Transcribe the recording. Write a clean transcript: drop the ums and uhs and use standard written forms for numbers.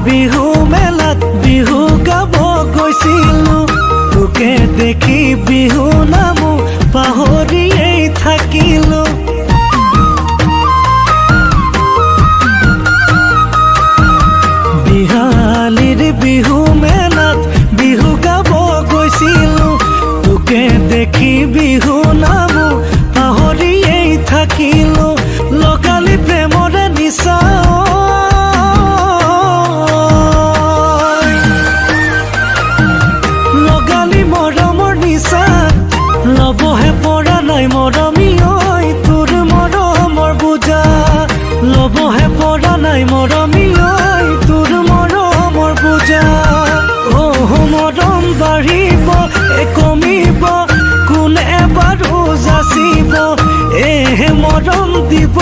বিহু মেলাত বিহু গাব গৈছিলো তোকে দেখি বিহু নামো পাহৰিয়েই থাকিলো বিহালীৰ বিহু মেলাত বিহু গাব গৈছিলো তোকে দেখি বিহু নামো পাহৰিয়েই থাকিলো লগালি প্ৰেমৰে নিচা লগালি মৰমৰ নিচা লবহে পৰা নাই মৰমী ঐ তোৰ মৰমৰ বুজা লবহে পৰা নাই মৰমী ঐ তোৰ মৰমৰ বুজা মৰম বাঢ়িব কমিব কোনে বাৰু যাচিব মৰম দিব